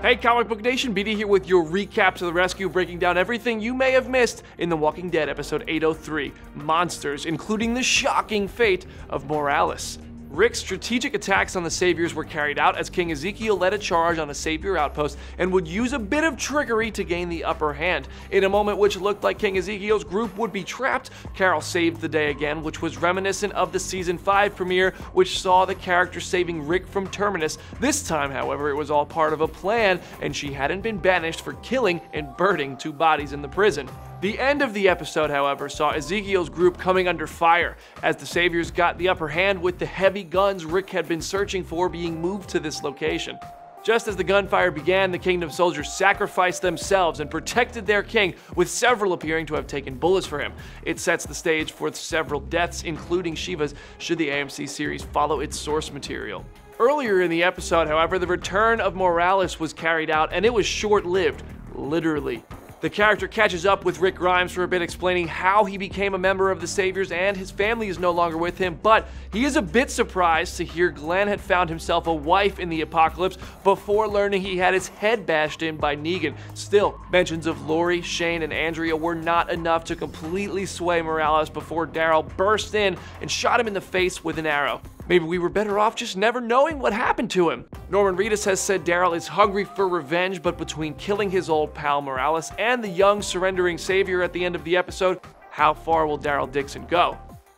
Hey Comic Book Nation, BD here with your recap to the rescue, breaking down everything you may have missed in The Walking Dead episode 803, Monsters, including the shocking fate of Morales. Rick's strategic attacks on the Saviors were carried out as King Ezekiel led a charge on a Savior outpost and would use a bit of trickery to gain the upper hand. In a moment which looked like King Ezekiel's group would be trapped, Carol saved the day again, which was reminiscent of the Season 5 premiere, which saw the character saving Rick from Terminus. This time, however, it was all part of a plan, and she hadn't been banished for killing and burning 2 bodies in the prison. The end of the episode, however, saw Ezekiel's group coming under fire as the Saviors got the upper hand with the heavy guns Rick had been searching for being moved to this location. Just as the gunfire began, the Kingdom soldiers sacrificed themselves and protected their king, with several appearing to have taken bullets for him. It sets the stage for several deaths, including Shiva's, should the AMC series follow its source material. Earlier in the episode, however, the return of Morales was carried out, and it was short-lived, literally. The character catches up with Rick Grimes for a bit, explaining how he became a member of the Saviors and his family is no longer with him, but he is a bit surprised to hear Glenn had found himself a wife in the apocalypse before learning he had his head bashed in by Negan. Still, mentions of Lori, Shane, and Andrea were not enough to completely sway Morales before Daryl burst in and shot him in the face with an arrow. Maybe we were better off just never knowing what happened to him. Norman Reedus has said Daryl is hungry for revenge, but between killing his old pal Morales and the young surrendering Savior at the end of the episode, how far will Daryl Dixon go?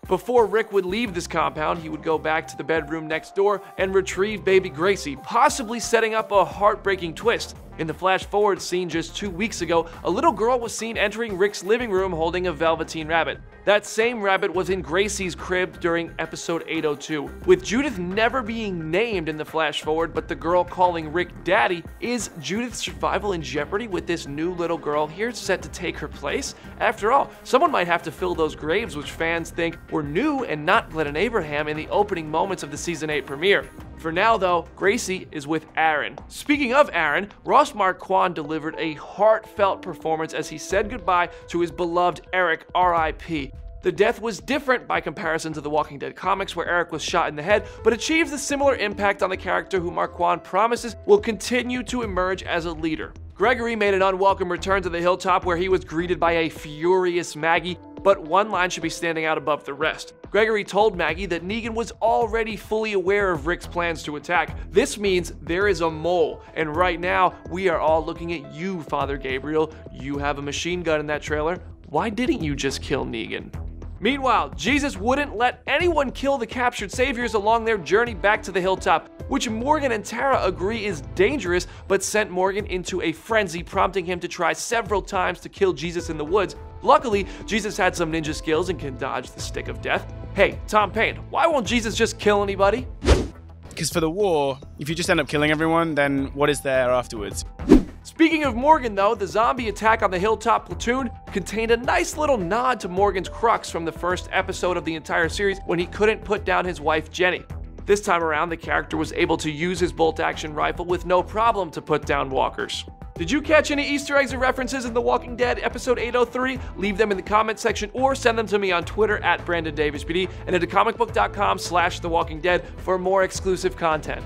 Before Rick would leave this compound, he would go back to the bedroom next door and retrieve baby Gracie, possibly setting up a heartbreaking twist. In the flash-forward scene just 2 weeks ago, a little girl was seen entering Rick's living room holding a Velveteen rabbit. That same rabbit was in Gracie's crib during episode 802. With Judith never being named in the flash-forward, but the girl calling Rick daddy, is Judith's survival in jeopardy with this new little girl here set to take her place? After all, someone might have to fill those graves which fans think were new and not Glenn and Abraham in the opening moments of the Season 8 premiere. For now, though, Gracie is with Aaron. Speaking of Aaron, Ross Marquand delivered a heartfelt performance as he said goodbye to his beloved Eric, R.I.P. The death was different by comparison to the Walking Dead comics, where Eric was shot in the head, but achieves a similar impact on the character who Marquand promises will continue to emerge as a leader. Gregory made an unwelcome return to the hilltop where he was greeted by a furious Maggie, but one line should be standing out above the rest. Gregory told Maggie that Negan was already fully aware of Rick's plans to attack. This means there is a mole, and right now we are all looking at you, Father Gabriel. You have a machine gun in that trailer. Why didn't you just kill Negan? Meanwhile, Jesus wouldn't let anyone kill the captured Saviors along their journey back to the hilltop, which Morgan and Tara agree is dangerous, but sent Morgan into a frenzy, prompting him to try several times to kill Jesus in the woods. Luckily, Jesus had some ninja skills and can dodge the stick of death. Hey, Tom Payne, why won't Jesus just kill anybody? Because for the war, if you just end up killing everyone, then what is there afterwards? Speaking of Morgan, though, the zombie attack on the Hilltop platoon contained a nice little nod to Morgan's crux from the first episode of the entire series when he couldn't put down his wife Jenny. This time around, the character was able to use his bolt-action rifle with no problem to put down walkers. Did you catch any Easter eggs or references in The Walking Dead episode 803? Leave them in the comment section or send them to me on Twitter at BrandonDavisBD and at comicbook.com/TheWalkingDead for more exclusive content.